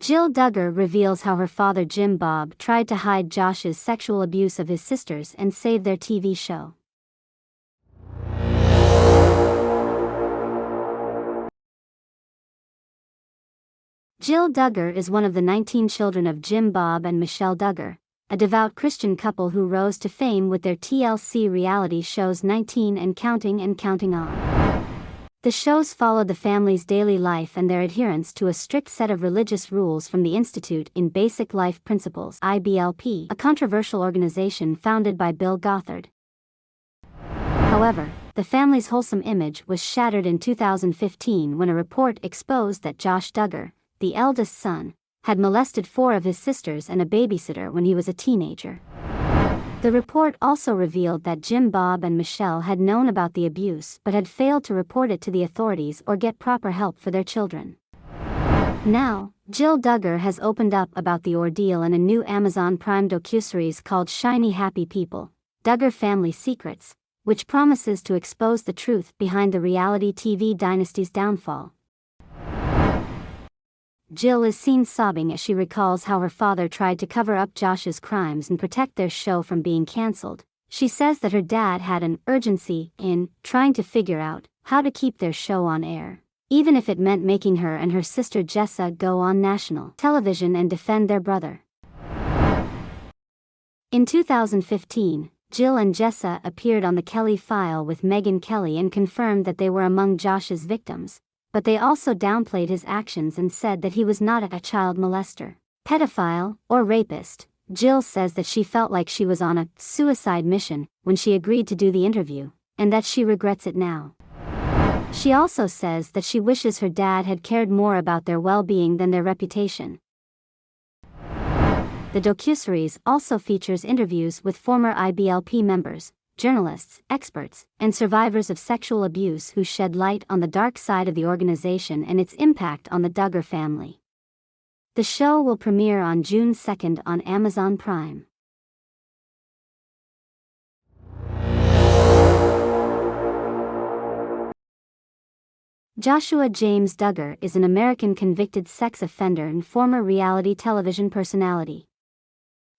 Jill Duggar reveals how her father Jim Bob tried to hide Josh's sexual abuse of his sisters and save their TV show. Jill Duggar is one of the 19 children of Jim Bob and Michelle Duggar, a devout Christian couple who rose to fame with their TLC reality shows 19 and Counting On. The shows followed the family's daily life and their adherence to a strict set of religious rules from the Institute in Basic Life Principles (IBLP), a controversial organization founded by Bill Gothard. However, the family's wholesome image was shattered in 2015 when a report exposed that Josh Duggar, the eldest son, had molested 4 of his sisters and a babysitter when he was a teenager. The report also revealed that Jim Bob and Michelle had known about the abuse but had failed to report it to the authorities or get proper help for their children. Now, Jill Duggar has opened up about the ordeal in a new Amazon Prime docuseries called Shiny Happy People, Duggar Family Secrets, which promises to expose the truth behind the reality TV dynasty's downfall. Jill is seen sobbing as she recalls how her father tried to cover up Josh's crimes and protect their show from being cancelled. She says that her dad had an urgency in trying to figure out how to keep their show on air, even if it meant making her and her sister Jessa go on national television and defend their brother. In 2015, Jill and Jessa appeared on The Kelly File with Megyn Kelly and confirmed that they were among Josh's victims. But they also downplayed his actions and said that he was not a child molester, pedophile, or rapist. Jill says that she felt like she was on a suicide mission when she agreed to do the interview, and that she regrets it now. She also says that she wishes her dad had cared more about their well-being than their reputation. The docuseries also features interviews with former IBLP members, journalists, experts, and survivors of sexual abuse who shed light on the dark side of the organization and its impact on the Duggar family. The show will premiere on June 2nd on Amazon Prime. Joshua James Duggar is an American convicted sex offender and former reality television personality.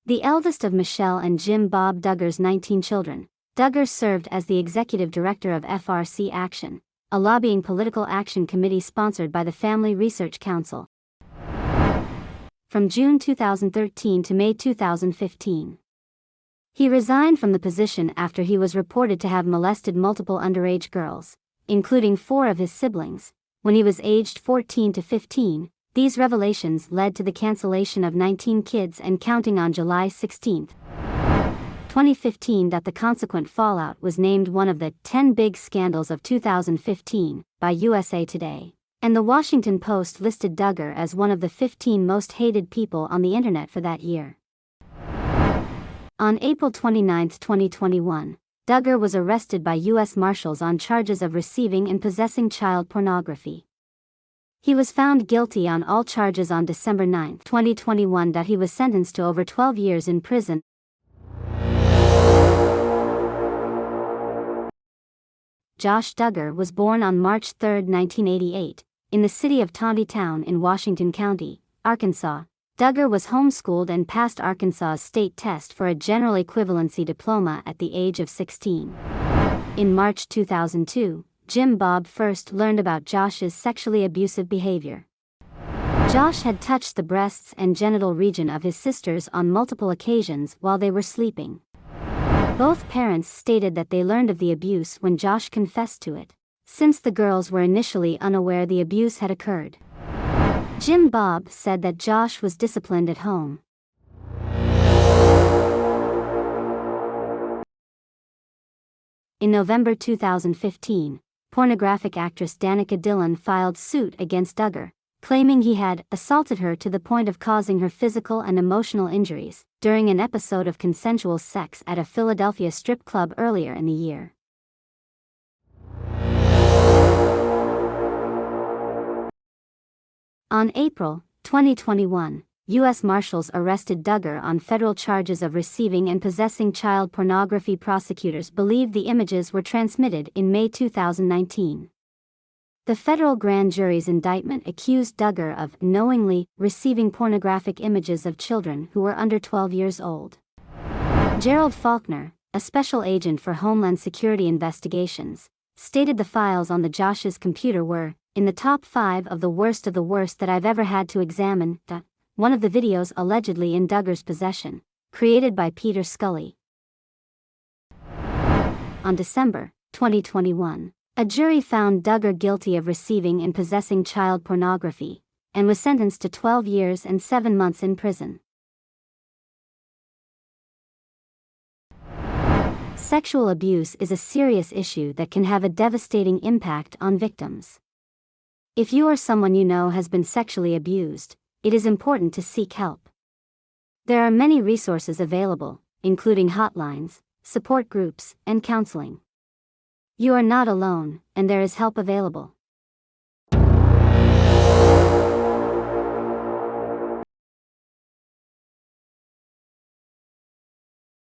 The eldest of Michelle and Jim Bob Duggar's 19 children, Duggar served as the executive director of FRC Action, a lobbying political action committee sponsored by the Family Research Council, from June 2013 to May 2015. He resigned from the position after he was reported to have molested multiple underage girls, including 4 of his siblings, when he was aged 14 to 15. These revelations led to the cancellation of 19 Kids and Counting on July 16, 2015. The consequent fallout was named one of the 10 big scandals of 2015 by USA Today, and the Washington Post listed Duggar as one of the 15 most hated people on the internet for that year. On April 29, 2021, Duggar was arrested by U.S. Marshals on charges of receiving and possessing child pornography. He was found guilty on all charges on December 9, 2021. He was sentenced to over 12 years in prison. Josh Duggar was born on March 3, 1988, in the city of Town in Washington County, Arkansas. Duggar was homeschooled and passed Arkansas's state test for a general equivalency diploma at the age of 16. In March 2002, Jim Bob first learned about Josh's sexually abusive behavior. Josh had touched the breasts and genital region of his sisters on multiple occasions while they were sleeping. Both parents stated that they learned of the abuse when Josh confessed to it, since the girls were initially unaware the abuse had occurred. Jim Bob said that Josh was disciplined at home. In November 2015, pornographic actress Duggar Dillard filed suit against Duggar, claiming he had assaulted her to the point of causing her physical and emotional injuries during an episode of consensual sex at a Philadelphia strip club earlier in the year. On April 2021, U.S. Marshals arrested Duggar on federal charges of receiving and possessing child pornography. Prosecutors believed the images were transmitted in May 2019. The federal grand jury's indictment accused Duggar of knowingly receiving pornographic images of children who were under 12 years old. Gerald Faulkner, a special agent for Homeland Security investigations, stated the files on the Josh's computer were in the top 5 of the worst that I've ever had to examine. One of the videos allegedly in Duggar's possession, created by Peter Scully. On December 2021, a jury found Duggar guilty of receiving and possessing child pornography, and was sentenced to 12 years and 7 months in prison. Sexual abuse is a serious issue that can have a devastating impact on victims. If you or someone you know has been sexually abused, it is important to seek help. There are many resources available, including hotlines, support groups, and counseling. You are not alone, and there is help available.